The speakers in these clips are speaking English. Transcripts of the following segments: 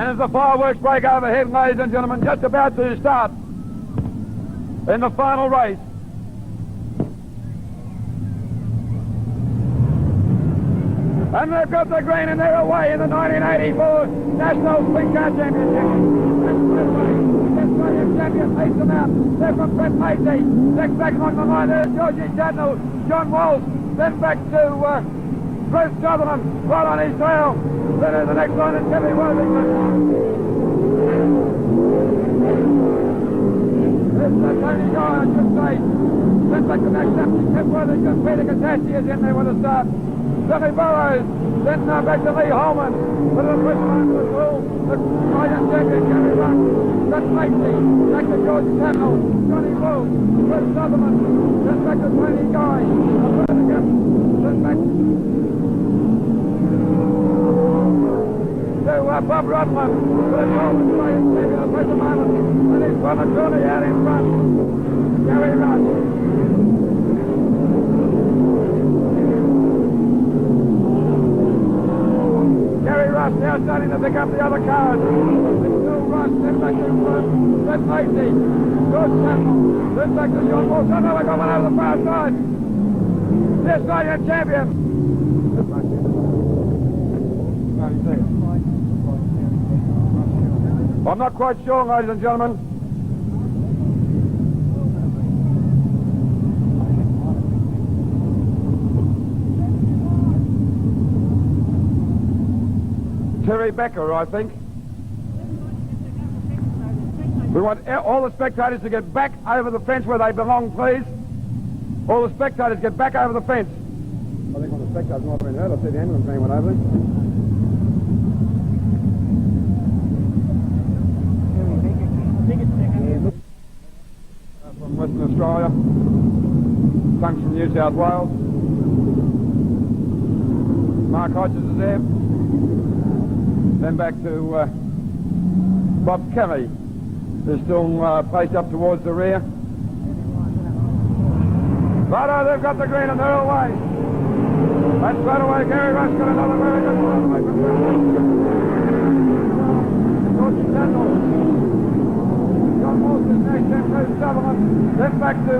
And as the fireworks break overhead, ladies and gentlemen, just about to start in the final race. And they've got the green and they're away in the 1984 National Sprintcar Championship. Champion leads them out. They're from Brett Lacey. Next back along the line there's Georgie Tatnall, John Walsh, then back to Bruce Sutherland, right on his tail. Then in the next line is Kevin Worthington. This is Tony Guy, I should say. Then back to next up, Kevin Worthington. Peter Katassi is in there with a start. Billy Burrows, then back to Lee Holman. But the first line was Will, the Australian champion, Gary Rush. Brett Lacey, back to George Tatnall, Johnny Bull, Bruce Sutherland, then back to Tony Guy, then back to Bob Rodman, but it's all the Australian champion at the present moment, and he's from the truly out in front, Gary Rush. Gary Rush now starting to pick up the other cars. Rush, then back to Brett Lacey, George Tatnall, then back to John Walsh. Oh no, I got one over the far side. The Australian champion. I'm not quite sure, ladies and gentlemen. Terry Becker, I think. We want all the spectators to get back over the fence where they belong, please. All the spectators get back over the fence. I think one of the spectators might have been hurt. I see the ambulance van went over there. From Western Australia. Tunks from New South Wales. Mark Hodges is there. Then back to Bob Kelly, who's still placed up towards the rear. Righto, they've got the green and they're away. That's right away. Gary Rush got another very good one away from George Tatnall. John Walsh is next, then Bruce Sutherland. Then back to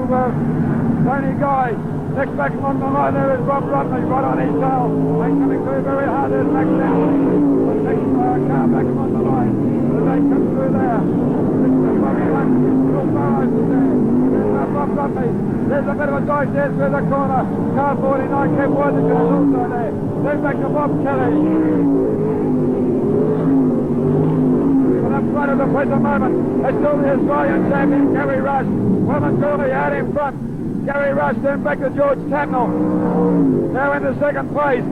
Tony Guy. Next back along the line there is Rob Rodney, right on his tail. They're coming through very hard. There's Max down. Next car back along the line. As they come through there. Will Burrows is there. There's Rob Rodney. There's a bit of a dive there through the corner. Car 49, Kev Worthington is also there. Then back to Bob Kelly. And up front of the present moment, it's still the Australian champion, Gary Rush. Momentarily out in front. Gary Rush, then back to George Tatnall. Now into second place.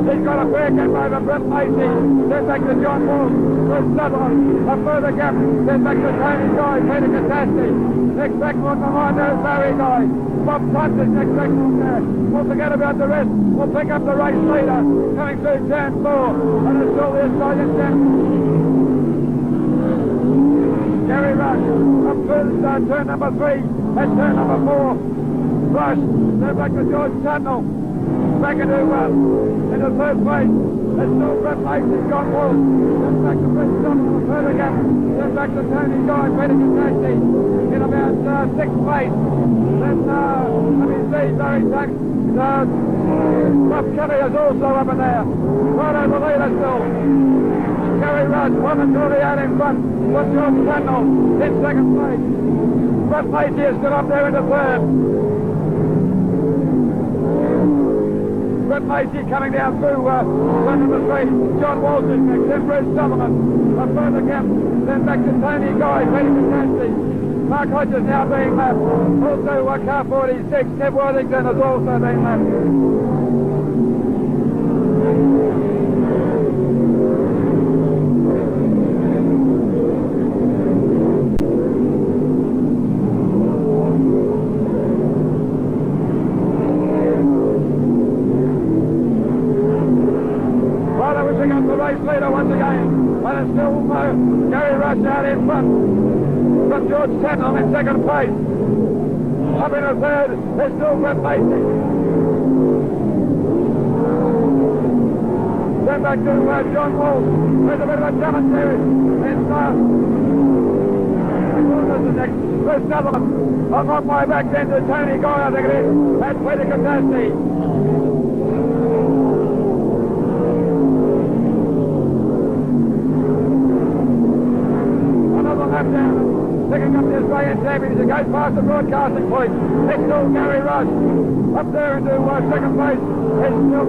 He's got a fair gap over Brett Lacey. Then back to John Walsh. Bruce Sutherland. A further gap. Then back to Tony Guy. Peter Katassi. Next back on the line there is Barry Guy. Bob Tunks is next back on there. We'll forget about the rest. We'll pick up the race leader. Coming through turn 4. And it's still the Australian champion. Gary Rush. Up through turn number 3. And turn number 4. Rush, then back to George Tatnall. Back into third place. It's still Brett Lacey, John Walsh. Then back to Bruce Sutherland, further gap. Then back to Tony Guy, Peter Katassi. In about 6th place. Then, Barry Tunks. Bob Kelly is also up in there. Right over the leader still. Gary Rush, momentarily out in front. With George Tatnall in 2nd place. Brett Lacey is still up there in the 3rd. Brett Lacey coming down through turn number 3. John Walsh is next, then Bruce Sutherland. A further gap, then back to Tony Guy, Peter Katassi. Mark Hodges now being lapped. Also car 46, Kev Worthington has also been lapped. Leader once again, and it's still Gary Rush out in front from George Tatnall in 2nd place. Up in the 3rd, it's still Brett Lacey. then back to John Walsh. There's a bit of a challenge there. It's Chris Sutherland. I'm on my back then to Tony Guy, I think it is, at Peter Catastrophe. Another lap down, picking up the Australian champions. It goes past the broadcasting point. It's still Gary Rush. Up there into second place. It's still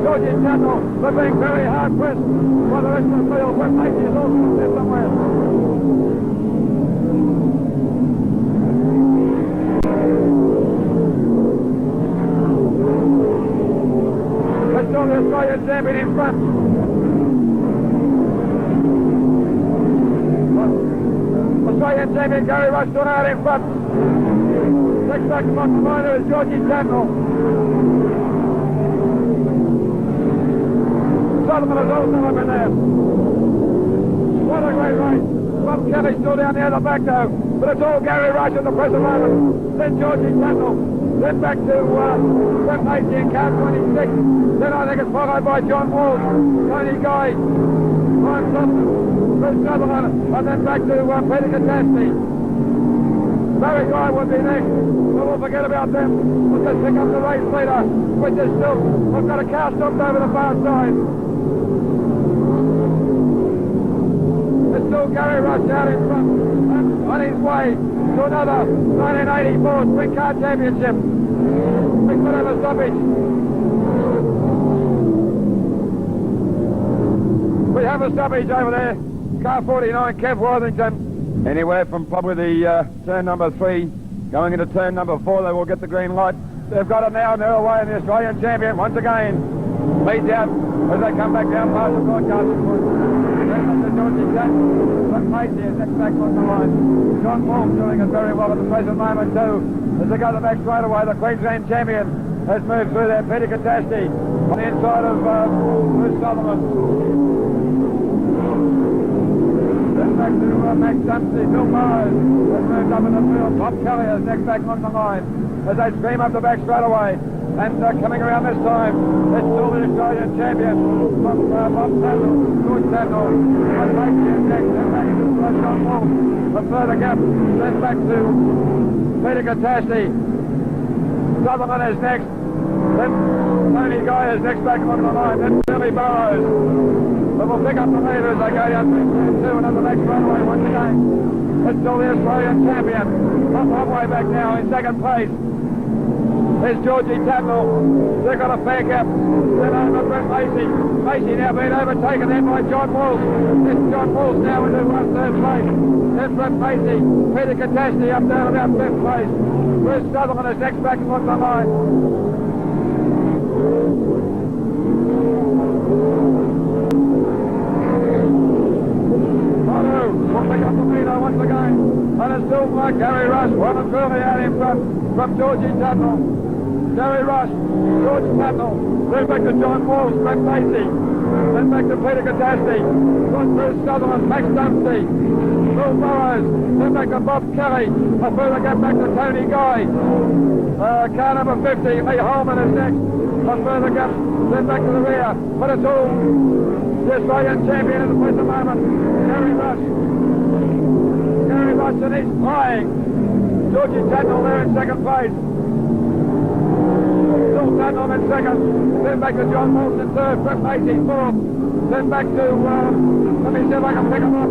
Georgie Tatnall. They're being very hard pressed by the rest of the field. West Lacey is also up there somewhere. It's still the Australian champion in front. Australian champion Gary Rush still out in front. Next back from the minor is Georgie Tatnall. Sullivan is also up in there. What a great race. Bob Kelly's still down there at the back though. But it's all Gary Rush at the present moment. Then Georgie Tatnall. Then back to Brett Lacey in car 26. Then I think it's followed by John Walsh, Tony Guy, Ryan Sullivan, Chris Sutherland, and then back to Peter Catastrophe. Barry Guy would be next, but we'll forget about them. We'll just pick up the race leader, which is still, we've got a car stopped over the far side. It's still Gary Rush out in front, on his way to another 1984 Sprintcar Championship. Big bit of a stoppage. We have a stoppage over there. Car 49, Kev Worthington. Anywhere from probably the turn number 3 going into turn number 4, they will get the green light. They've got it now and they're away, and the Australian champion once again leads out as they come back down past the broadcasting point. Lacey is next back on the line. John Walsh doing it very well at the present moment too. As they go the back straight away, the Queensland champion has moved through there. Peter Catastrophe on the inside of Bruce Sullivan. Then back to Max Dumesny. Bill Burrows has moved up in the field. Bob Kelly is next back on the line as they scream up the back straight away. And coming around this time, it's still the Australian champion, Bob Tatnall, George Tatnall. But Lacey is next, and back to John Walsh. A further gap, then back to Peter Catastrophe. Sutherland is next. Then Tony Guy is next back on the line. Then Billy Burrows. But we'll pick up the leader as they go down to 2 and on the next runway once again. It's still the Australian champion. Up halfway back now in second place. There's Georgie Tatnall. They've got a fair gap. Then over Brett Lacey. Lacey now being overtaken then by John Walsh. It's John Walsh now into 1/3 place. Then Brett Lacey. Peter Catastrophe up down about 5th place. Bruce Sutherland is next back on the line. We'll pick up the leader once again. And it's still Gary Rush. Well and truly out in front from Georgie Tatnall. Gary Rush, George Tatnall, then back to John Walsh, Brett Lacey, then back to Peter Catastrophe, Bruce Sutherland, Max Dumesny, Bill Burrows, then back to Bob Kelly, a further gap back to Tony Guy, car number 50, Lee Holman is next, a further gap, then back to the rear, but it's all the Australian champion at the present moment, Gary Rush, and he's flying, Georgie Tatnall there in second place. Still Tatnall in second, then back to John Walsh in third, Brett Lacey fourth, then back to, let me see if I can pick him up.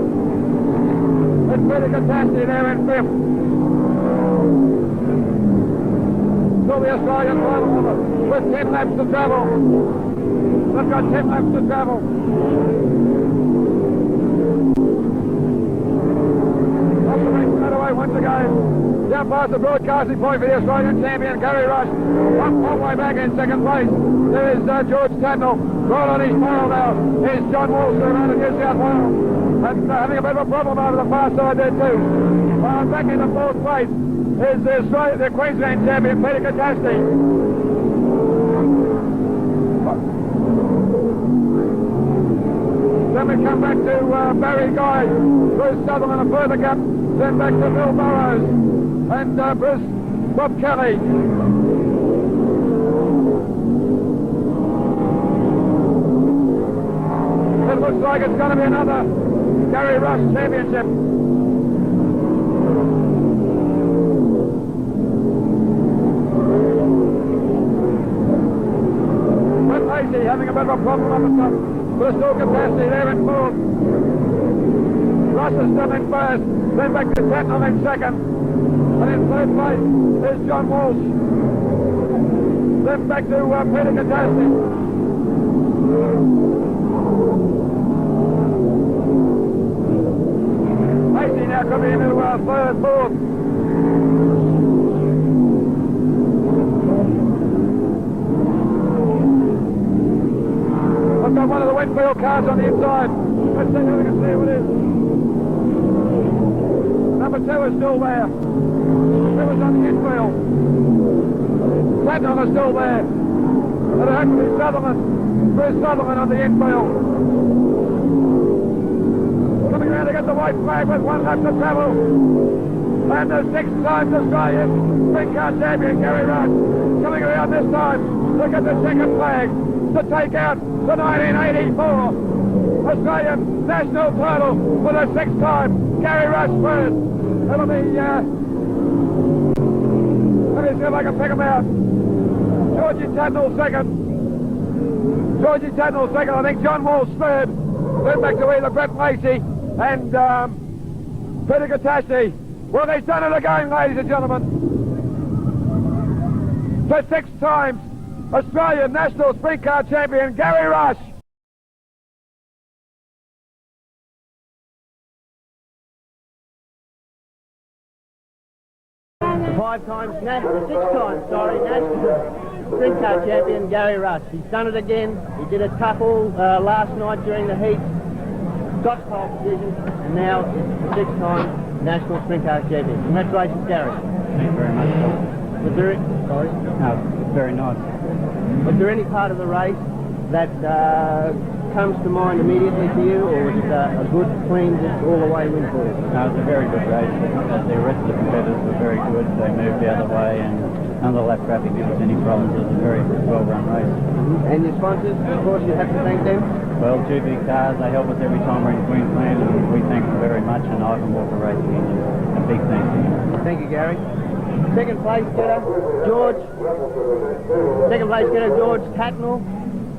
It's Peter Catastrophe there in fifth. Still the Australian final with 10 laps to travel. They've got 10 laps to travel. Up the race straight away once again. Down past the broadcasting point for the Australian champion, Gary Rush. Up all the way back in second place. There is George Tatnall. Right on his tail now. Here's John Walsh around in New South Wales. And having a bit of a problem over the far side there too. Back in the 4th place is the Queensland champion, Peter Catastrophe. Then we come back to Barry Guy, Bruce Sutherland, a further gap. Then back to Bill Burrows and Bob Kelly. looks like it's going to be another Gary Rush championship. But Lacey having a bit of a problem up the top. But still capacity there in fourth. Rush is still in first. Then back to Tatnall in second. And in third place is John Walsh. Then back to Peter Catastrophe. Lacey now coming into third, fourth. I've got one of the Winfield cars on the inside. Let's see if we can see what it is. Number 2 is still there. It was on the infield. Tatnall is still there. And it had to be Sutherland. Bruce Sutherland on the infield. Coming around to get the white flag with 1 lap to travel. And the 6 times Australian Sprintcar champion Gary Rush coming around this time to get the second flag to take out the 1984 Australian national title for the 6th time. Gary Rush first. That'll be, let me see if I can pick him out. Georgie Tatnall second. Georgie Tatnall second. I think John Walsh third. Then back to either Brett Lacey and Peter Catastrophe. Well, they've done it again, ladies and gentlemen. For 6 times, Australian national sprint car champion Gary Rush. The 6 times national sprint car champion Gary Rush. He's done it again. He did a tuffle last night during the heat. Got pole position, and now it's the 6th time national sprint car champion. Congratulations, Gary. Thank you very much. Was there, sorry? No, it's very nice. Was there any part of the race that comes to mind immediately to you, or was it a good, clean, just all the way win for you? No, it was a very good race. The rest of the competitors were very good. They moved the other way, and none of the lap traffic gave us any problems. It was a very well-run race. And your sponsors, of course, you have to thank them? Well, 2 big cars, they help us every time we're in Queensland, and we thank them very much, and Ivan Walker Racing Engine. A big thank you. Thank you, Gary. Second place getter, George. Second place getter, George Tatnall.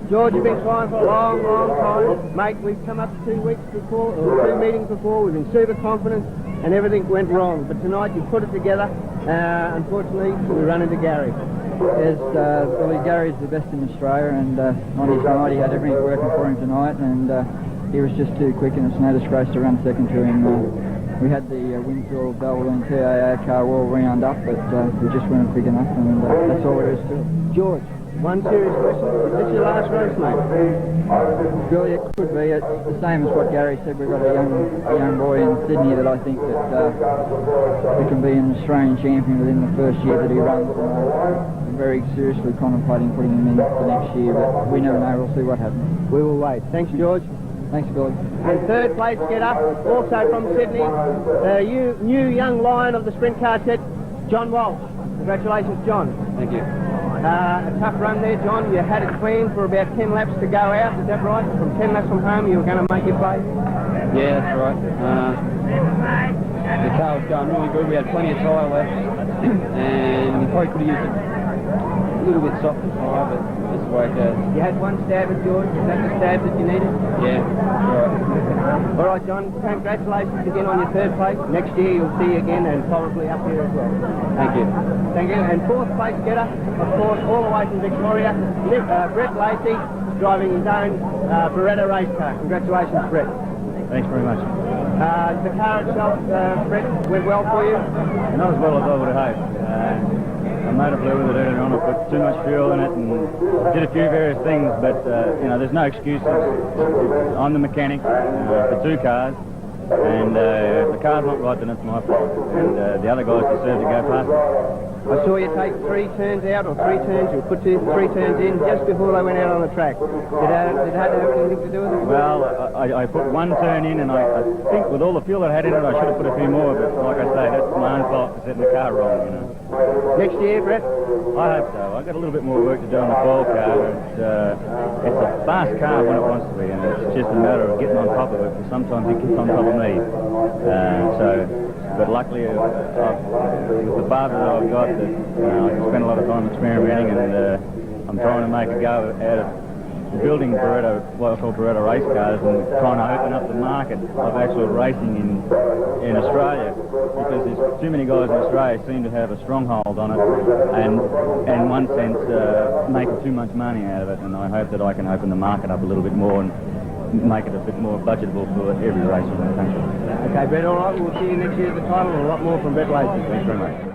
George, you've been trying for a long, long time. Mate, we've come up 2 weeks before, or 2 meetings before, we've been super confident, and everything went wrong. But tonight you put it together. Unfortunately, we run into Gary. Yes, Billy, Gary's the best in Australia, and on his night he had everything working for him tonight, and he was just too quick, and it's no disgrace to run second to him. We had the Winfield Valvoline TAA car all round up, but we just weren't quick enough, and that's all there is to it. George, one serious question. Is this your last race, mate? Billy, it could be. It's the same as what Gary said. We've got a young boy in Sydney that I think that he can be an Australian champion within the first year that he runs. I'm very seriously contemplating putting him in for next year, but we never know. We'll see what happens. We will wait. Thanks, George. Thanks, Billy. And third place getter, also from Sydney, new young lion of the sprint car set, John Walsh. Congratulations, John. Thank you. A tough run there, John. You had it clean for about 10 laps to go out, is that right? From 10 laps from home, you were going to make your place? Yeah, that's right. The car was going really good. We had plenty of tyre left, and we probably could have used a little bit softer tyre, but that's the way it goes. You had one stab at George. Is that the stab that you needed? Yeah, that's right. All right, John. Congratulations again on your third place. Next year you'll see you again, and probably up here as well. Thank you. Thank you. And fourth place getter, of course, all the way from Victoria, Brett Lacey, driving his own Beretta race car. Congratulations, Brett. Thanks very much. The car itself, Brett, went well for you? Not as well as I would have hoped. I made a blue with it earlier on. I put too much fuel in it and did a few various things, but you know, there's no excuses. I'm the mechanic for 2 cars, and if the car's not right, then it's my fault. And the other guys deserve to go past me. I saw you take 3 turns out, or 3 turns, you put 3 turns in just before they went out on the track. Did that have anything to do with it? Well, I put 1 turn in, and I think with all the fuel that I had in it, I should have put a few more, but like I say, that's my own fault for setting the car wrong, you know. Next year, Brett? I hope so. I've got a little bit more work to do on the ball car. It's a fast car when it wants to be, and it's just a matter of getting on top of it, because sometimes it gets on top of me. But luckily, with the barber that I've got, that I can spend a lot of time experimenting, and I'm trying to make a go out of building Beretta, what I call Beretta race cars, and trying to open up the market of actual racing in Australia, because there's too many guys in Australia seem to have a stronghold on it, and in one sense making too much money out of it, and I hope that I can open the market up a little bit more and make it a bit more budgetable for every racer in the country. Okay, Brett, all right, we'll see you next year at the title, and a lot more from Brett Lacey. Thanks very much.